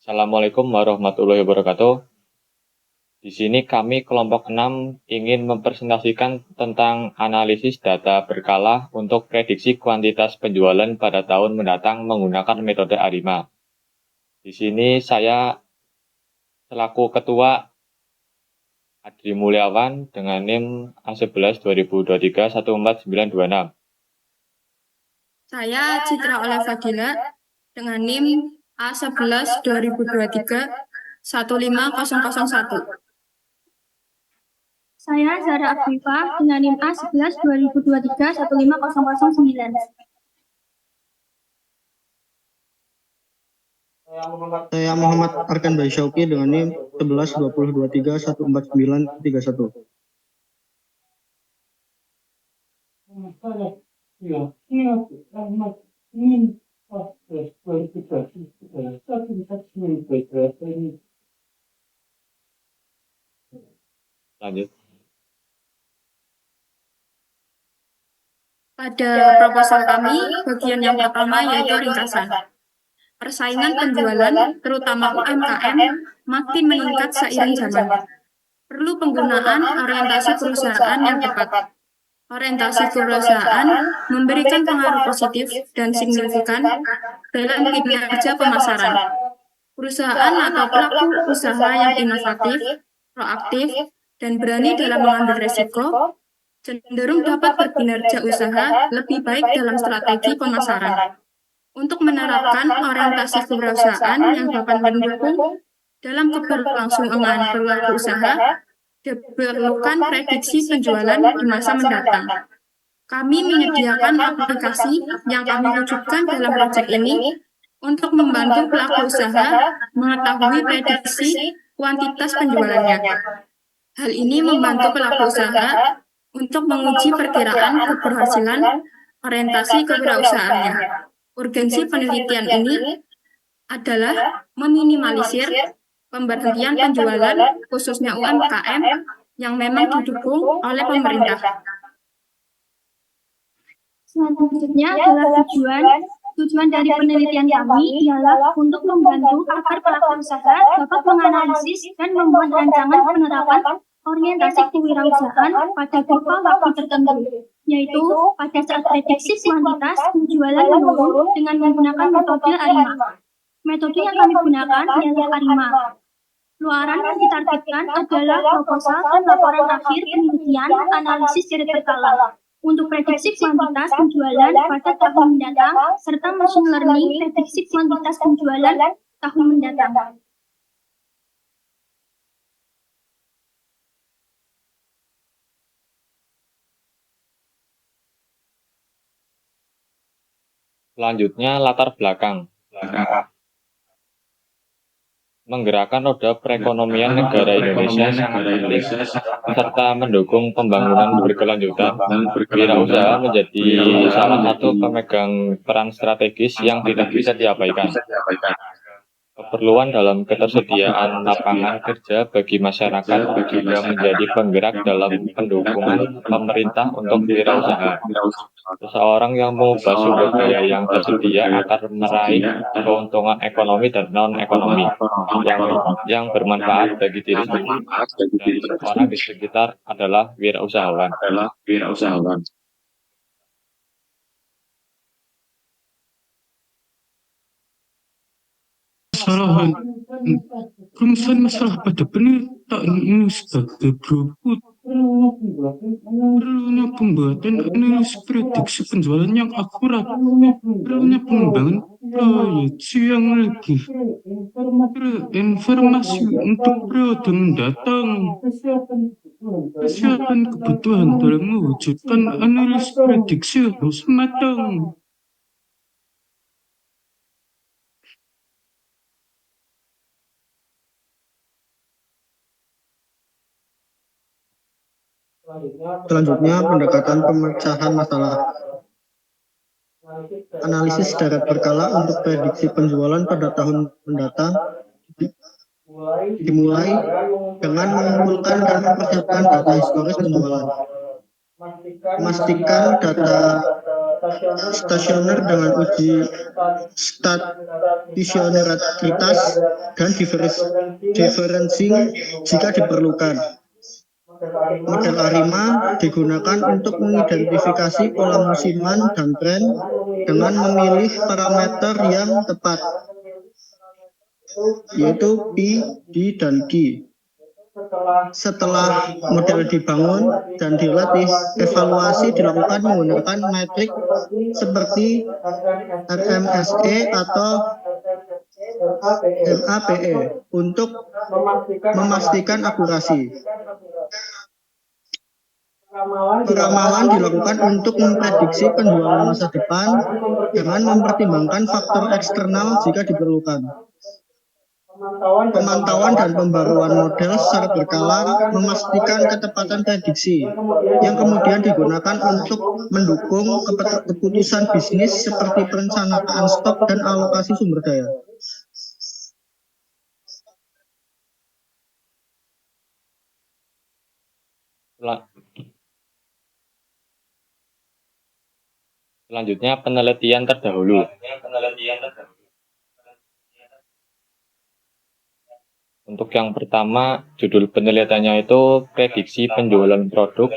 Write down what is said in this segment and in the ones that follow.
Assalamualaikum warahmatullahi wabarakatuh. Di sini kami kelompok 6 ingin mempresentasikan tentang analisis data berkala untuk prediksi kuantitas penjualan pada tahun mendatang menggunakan metode ARIMA. Di sini saya selaku ketua Adri Mulyawan dengan NIM A11 2023 14926. Saya Citra Oleh dengan NIM A11 2023 15001. Saya Zara Afifa dengan NIM A11 2023 15009. Saya Muhammad Arkan Bayi Syauki dengan NIM 11 2023 14931. Lanjut. Pada proposal kami, bagian yang pertama yaitu ringkasan. Persaingan penjualan, terutama UMKM, makin meningkat seiring zaman. Perlu penggunaan orientasi perusahaan yang tepat. Orientasi perusahaan memberikan pengaruh positif dan signifikan dalam kinerja pemasaran. Perusahaan atau pelaku usaha yang inovatif, proaktif, dan berani dalam mengambil resiko cenderung dapat berkinerja usaha lebih baik dalam strategi pemasaran. Untuk menerapkan orientasi kewirausahaan yang dapat mendukung dalam keberlangsungan perilaku usaha, diperlukan prediksi penjualan di masa mendatang. Kami menyediakan aplikasi yang kami wujudkan dalam proyek ini untuk membantu pelaku usaha mengetahui prediksi kuantitas penjualannya. Hal ini membantu pelaku usaha untuk menguji perkiraan keberhasilan orientasi kewirausahaannya. Urgensi penelitian ini adalah meminimalisir pemberhentian penjualan khususnya UMKM yang memang didukung oleh pemerintah. Selanjutnya adalah tujuan dari penelitian kami ialah untuk membantu agar pelaku usaha dapat menganalisis dan membuat rancangan penerapan orientasi kewirausahaan pada beberapa waktu tertentu, yaitu pada saat prediksi kuantitas penjualan menurun dengan menggunakan metode ARIMA. Metode yang kami gunakan ialah ARIMA. Luaran yang ditargetkan adalah proposal dan laporan akhir penelitian analisis dari berkala untuk prediksi kuantitas penjualan pada tahun mendatang serta machine learning prediksi kuantitas penjualan tahun mendatang. Selanjutnya latar belakang. Menggerakkan roda perekonomian negara Indonesia sangat penting, serta mendukung pembangunan berkelanjutan. Wirausaha menjadi salah satu pemegang peran strategis yang tidak bisa diabaikan. Keperluan dalam ketersediaan lapangan kerja bagi masyarakat juga menjadi penggerak dalam pendukungan pemerintah untuk wirausaha. Seseorang yang mengubah sumber daya yang tersedia akan meraih keuntungan ekonomi dan non-ekonomi yang bermanfaat bagi diri sendiri dan orang di sekitar adalah wirausahawan. Rumusan masalah pada penyertaan ini sebagai berikut. Perlunya pembuatan analisis prediksi penjualan yang akurat, perlunya pengembangan proyeksi yang lebih informasi untuk periode mendatang, kesiapan kebutuhan dalam mewujudkan analisis prediksi harus matang. Selanjutnya, pendekatan pemecahan masalah. Analisis deret berkala untuk prediksi penjualan pada tahun mendatang dimulai dengan mengumpulkan dan mempersiapkan data historis penjualan. Memastikan data stasioner dengan uji stationaritas dan differencing jika diperlukan. Model ARIMA digunakan untuk mengidentifikasi pola musiman dan tren dengan memilih parameter yang tepat, yaitu P, D, dan Q. Setelah model dibangun dan dilatih, evaluasi dilakukan menggunakan metrik seperti RMSE atau MAPE untuk memastikan akurasi. Peramalan dilakukan untuk memprediksi penjualan masa depan dengan mempertimbangkan faktor eksternal jika diperlukan. Pemantauan dan pembaruan model secara berkala memastikan ketepatan prediksi, yang kemudian digunakan untuk mendukung keputusan bisnis seperti perencanaan stok dan alokasi sumber daya. Selanjutnya penelitian terdahulu. Untuk yang pertama, judul penelitiannya itu prediksi penjualan produk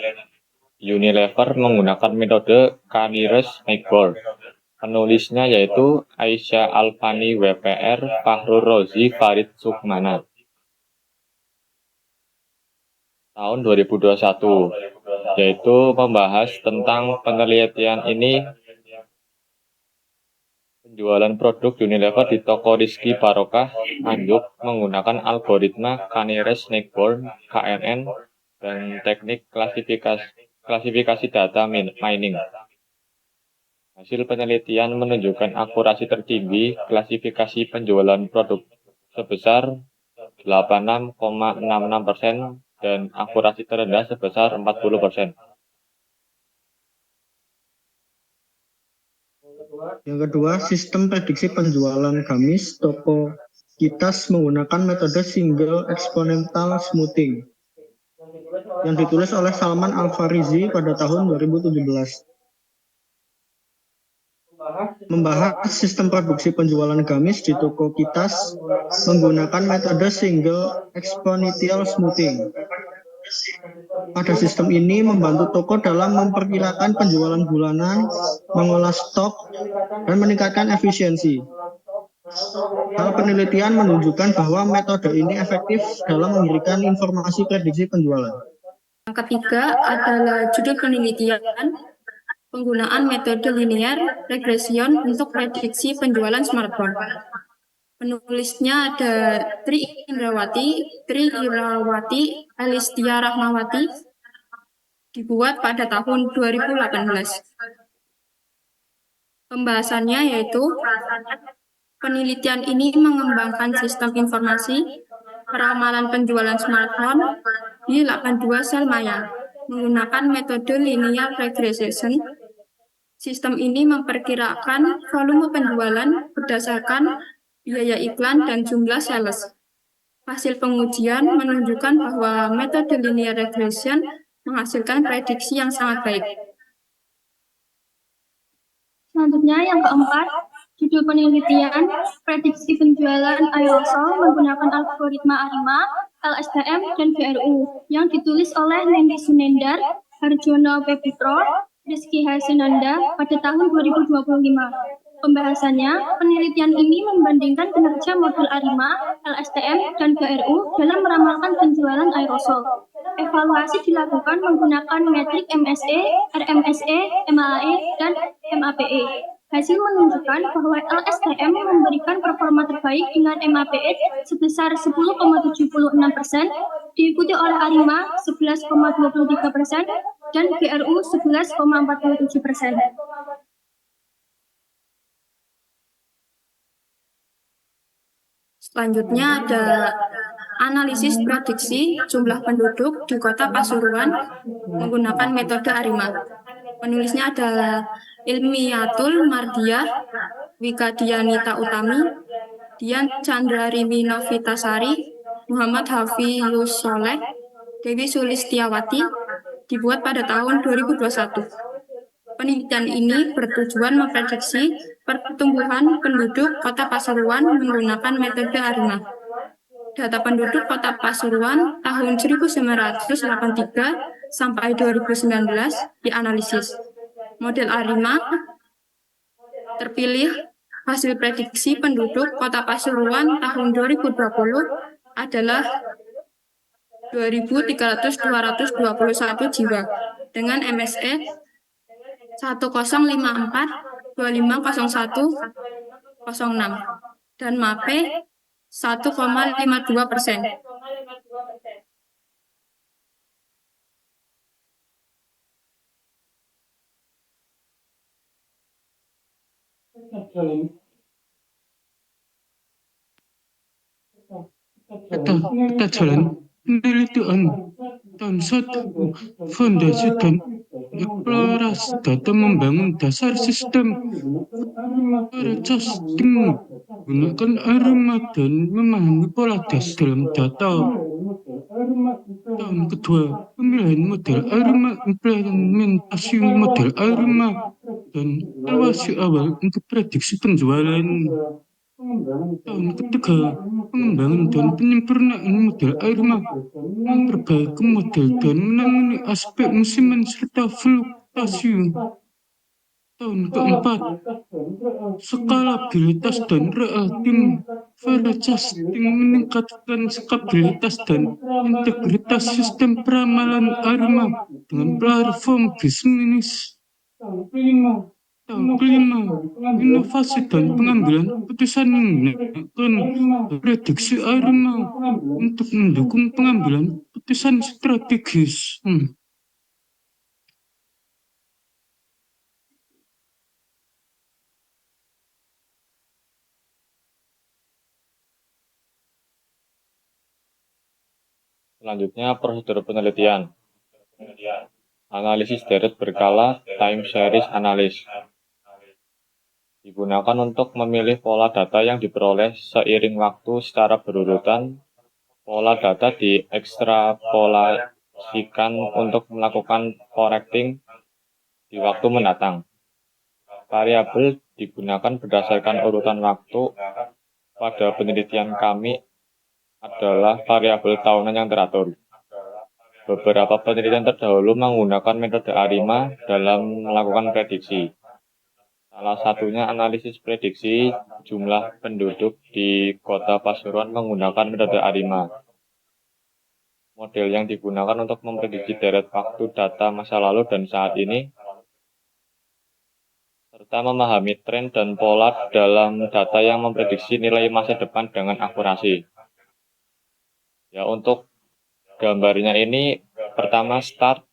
Unilever menggunakan metode Canires-Snakeboard. Penulisnya yaitu Aisyah Alfani WPR, Fahrul Rozi, Farid Sukmana. Tahun 2021, yaitu membahas tentang penelitian ini penjualan produk Unilever di toko Rizky Barokah Nganjuk menggunakan algoritma Canires-Snakeboard (KNN) dan teknik klasifikasi data mining. Hasil penelitian menunjukkan akurasi tertinggi klasifikasi penjualan produk sebesar 86,66% dan akurasi terendah sebesar 40%. Yang kedua, sistem prediksi penjualan gamis toko Kitas menggunakan metode single exponential smoothing yang ditulis oleh Salman Al-Farizi pada tahun 2017. Membahas sistem produksi penjualan gamis di toko Kitas menggunakan metode single exponential smoothing. Pada sistem ini membantu toko dalam memperkirakan penjualan bulanan, mengolah stok, dan meningkatkan efisiensi. Hal penelitian menunjukkan bahwa metode ini efektif dalam memberikan informasi prediksi penjualan. Yang ketiga adalah judul penelitian penggunaan metode linear regression untuk prediksi penjualan smartphone. Penulisnya ada Tri Irawati, Elistia Rahmawati, dibuat pada tahun 2018. Pembahasannya yaitu penelitian ini mengembangkan sistem informasi peramalan penjualan smartphone di 82 sel maya menggunakan metode linear regression. Sistem ini memperkirakan volume penjualan berdasarkan biaya iklan dan jumlah sales. Hasil pengujian menunjukkan bahwa metode linear regression menghasilkan prediksi yang sangat baik. Selanjutnya yang keempat, judul penelitian prediksi penjualan aerosol menggunakan algoritma ARIMA, LSTM, dan GRU yang ditulis oleh Nendi Sunendar, Harjono Pepitro, Rizky Hasenanda pada tahun 2025. Pembahasannya, penelitian ini membandingkan kinerja model ARIMA, LSTM, dan GRU dalam meramalkan penjualan aerosol. Evaluasi dilakukan menggunakan metrik MSE, RMSE, MAE, dan MAPE. Hasil menunjukkan bahwa LSTM memberikan performa terbaik dengan MAPE sebesar 10,76%, diikuti oleh ARIMA 11,23%, dan GRU 11,47%. Selanjutnya ada analisis prediksi jumlah penduduk di Kota Pasuruan menggunakan metode ARIMA. Penulisnya adalah Ilmiyatul Mardiah, Wika Dianita Utami, Dian Chandra Rimi Novitasari, Muhammad Hafizus Soleh, Dewi Sulistiawati, dibuat pada tahun 2021. Penelitian ini bertujuan memprediksi pertumbuhan penduduk Kota Pasuruan menggunakan metode ARIMA. Data penduduk Kota Pasuruan tahun 1983 sampai 2019 dianalisis. Model ARIMA terpilih. Hasil prediksi penduduk Kota Pasuruan tahun 2020 adalah 2.221 jiwa dengan MSE 1054-2501-06 dan MAPE 1,52%. Peta jalan penelitian tahun 1 fondasi dan eksplorasi data membangun dasar sistem forecasting menggunakan ARIMA dan memahami pola das dalam data. Tahun kedua, pemilihan model ARIMA, implementasi model ARIMA, dan evaluasi awal untuk prediksi penjualan. Tahun ketiga, pengembangan dan penyempurnaan model ARIMA, memperbaiki model dan menangani aspek musiman serta fluktuasi. Tahun keempat, skalabilitas dan real time forecasting meningkatkan skabilitas dan integritas sistem peramalan ARIMA dengan platform bisnis. Tahun kelima, inovasi dan pengambilan keputusan menggunakan prediksi ARIMA untuk mendukung pengambilan keputusan strategis. Selanjutnya, prosedur penelitian. Analisis deret berkala, time series analysis. Digunakan untuk memilih pola data yang diperoleh seiring waktu secara berurutan. Pola data diekstrapolasikan untuk melakukan correcting di waktu mendatang. Variabel digunakan berdasarkan urutan waktu. Pada penelitian kami adalah variabel tahunan yang teratur. Beberapa penelitian terdahulu menggunakan metode ARIMA dalam melakukan prediksi. Salah satunya analisis prediksi jumlah penduduk di Kota Pasuruan menggunakan metode ARIMA. Model yang digunakan untuk memprediksi deret waktu data masa lalu dan saat ini, serta memahami tren dan pola dalam data yang memprediksi nilai masa depan dengan akurasi. Ya, untuk gambarnya ini, pertama start,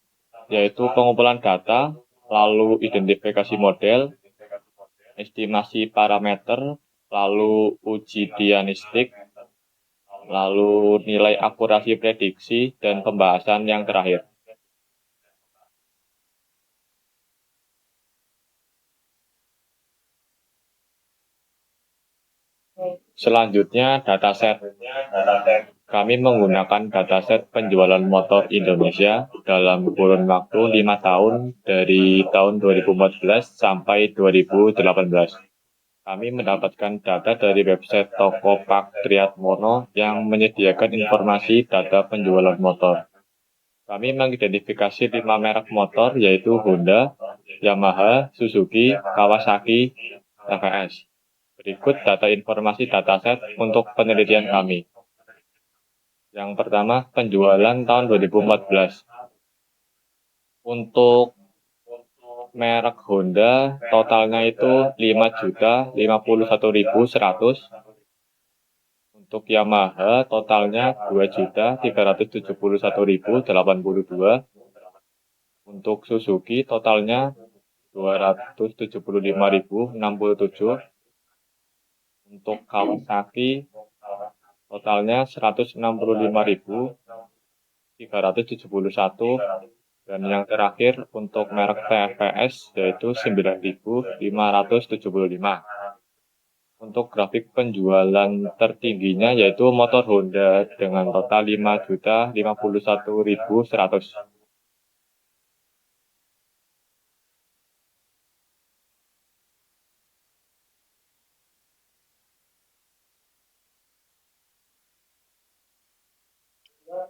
yaitu pengumpulan data, lalu identifikasi model, estimasi parameter, lalu uji diagnostik, lalu nilai akurasi prediksi, dan pembahasan yang terakhir. Selanjutnya, dataset. Kami menggunakan dataset penjualan motor Indonesia dalam kurun waktu 5 tahun dari tahun 2014 sampai 2018. Kami mendapatkan data dari website toko Pak Triatmono yang menyediakan informasi data penjualan motor. Kami mengidentifikasi 5 merek motor yaitu Honda, Yamaha, Suzuki, Kawasaki, TVS. Berikut data informasi dataset untuk penelitian kami. Yang pertama, penjualan tahun 2014. Untuk merek Honda, totalnya itu 5.051.100. Untuk Yamaha, totalnya 2.371.082. Untuk Suzuki, totalnya 275.067. Untuk Kawasaki, totalnya 165.371, dan yang terakhir untuk merek TVS yaitu 9.575. Untuk grafik penjualan tertingginya yaitu motor Honda dengan total 5.051.100.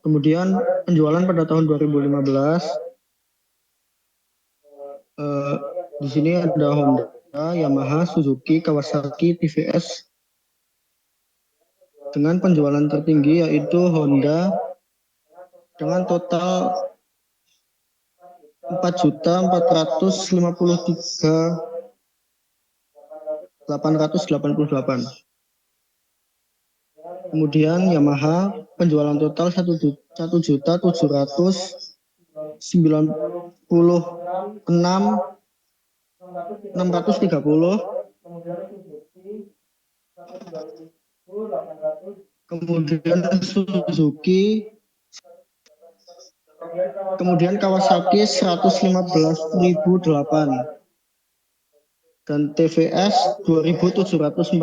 Kemudian penjualan pada tahun 2015, di sini ada Honda, Yamaha, Suzuki, Kawasaki, TVS. Dengan penjualan tertinggi yaitu Honda dengan total 4.453.888. Kemudian Yamaha penjualan total 1.796.630. Kemudian Suzuki, kemudian Kawasaki 115.008 dan TVS 2.747.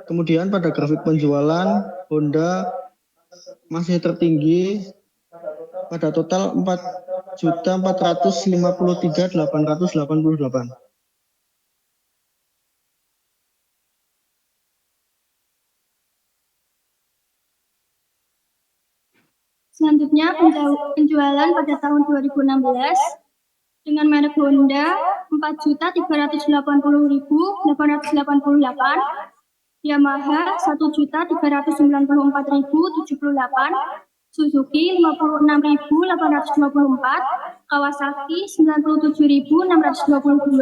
Kemudian pada grafik penjualan Honda masih tertinggi pada total 4.453.888. Selanjutnya penjualan pada tahun 2016 dengan merek Honda 4.380.888, Yamaha 1.394.078, Suzuki 56.824, Kawasaki 97.622,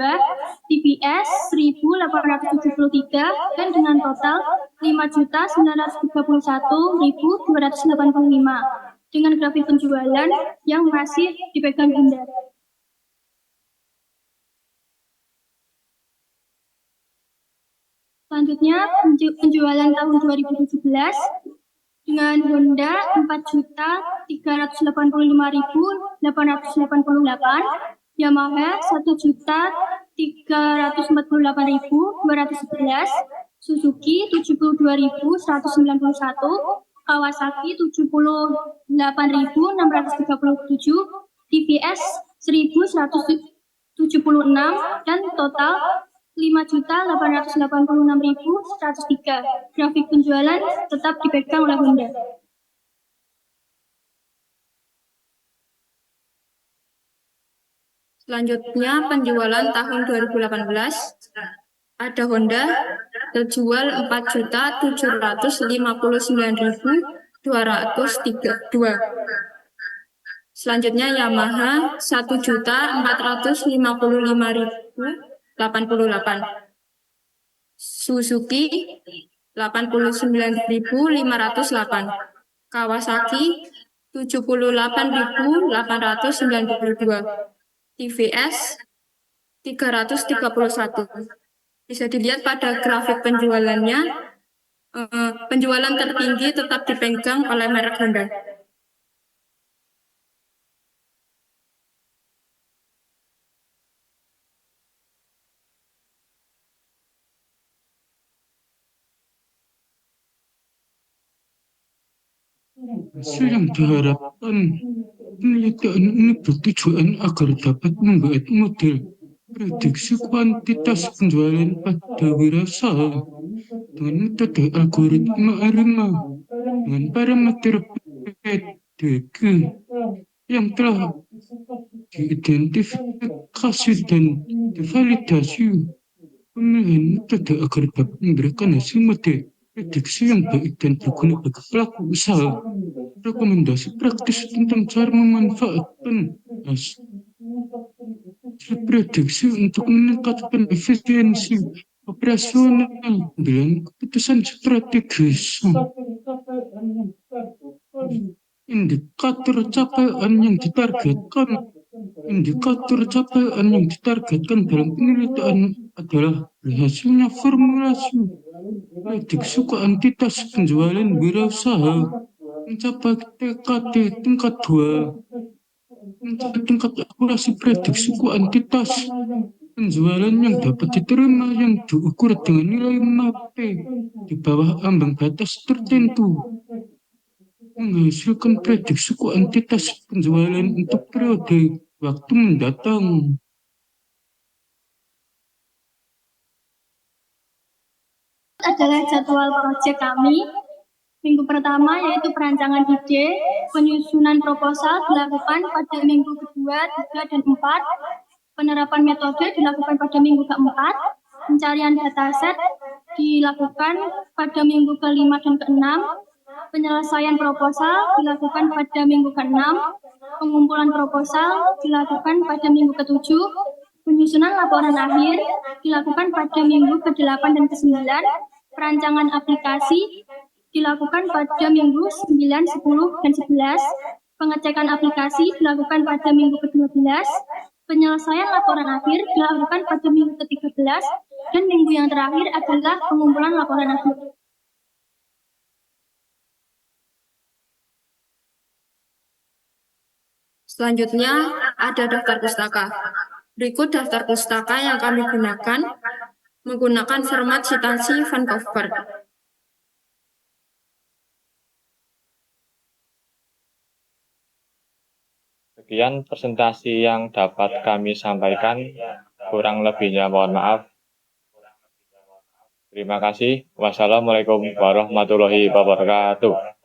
TVS 1.873, dan dengan total 5.931.285 dengan grafik penjualan yang masih dipegang Honda. Selanjutnya penjualan tahun 2017 dengan Honda 4.385.888, Yamaha 1.348.211, Suzuki 72.191, Kawasaki 78.637, TVS 1.176, dan total 5.886.103. Grafik penjualan tetap dipegang oleh Honda. Selanjutnya penjualan tahun 2018 ada Honda terjual 4.759.202. Selanjutnya Yamaha 1.455.088. Suzuki 89.508. Kawasaki 78.892. TVS 331. Bisa dilihat pada grafik penjualannya, penjualan tertinggi tetap dipegang oleh merek Honda. Hasil yang diharapkan penelitian ini bertujuan agar dapat membuat model prediksi kuantitas penjualan pada wirausaha dengan metode algoritma ARIMA dengan parameter PDG yang telah diidentifikasi dan divalidasi. Pemilihan metode agar dapat memberikan hasil model prediksi yang baik dan berguna bagi pelaku usaha. Rekomendasi praktis tentang cara memanfaatkan hasil prediksi untuk meningkatkan efisiensi operasional dan keputusan strategis. Indikator capaian yang ditargetkan. Indikator capaian yang ditargetkan dalam penelitian adalah berhasilnya formulasi prediksi kuantitas penjualan wirausaha mencapai TKT tingkat 2, mencapai tingkat akurasi prediksi kuantitas penjualan yang dapat diterima yang diukur dengan nilai MAP di bawah ambang batas tertentu, menghasilkan prediksi kuantitas penjualan untuk periode waktu mendatang. Adalah jadwal proyek kami Minggu pertama yaitu perancangan ide, penyusunan proposal dilakukan pada minggu kedua, 3, dan 4. Penerapan metode dilakukan pada minggu keempat. Pencarian dataset dilakukan pada minggu ke-5 dan ke-6. Penyelesaian proposal dilakukan pada minggu ke-6. Pengumpulan proposal dilakukan pada minggu ke-7. Penyusunan laporan akhir dilakukan pada minggu ke-8 dan ke-9. Perancangan aplikasi dilakukan pada minggu 9, 10, dan 11. Pengecekan aplikasi dilakukan pada minggu ke-12. Penyelesaian laporan akhir dilakukan pada minggu ke-13. Dan minggu yang terakhir adalah pengumpulan laporan akhir. Selanjutnya, ada daftar pustaka. Berikut daftar pustaka yang kami gunakan menggunakan format Citansi Vancouver. Sekian presentasi yang dapat kami sampaikan. Kurang lebihnya mohon maaf. Terima kasih. Wassalamualaikum warahmatullahi wabarakatuh.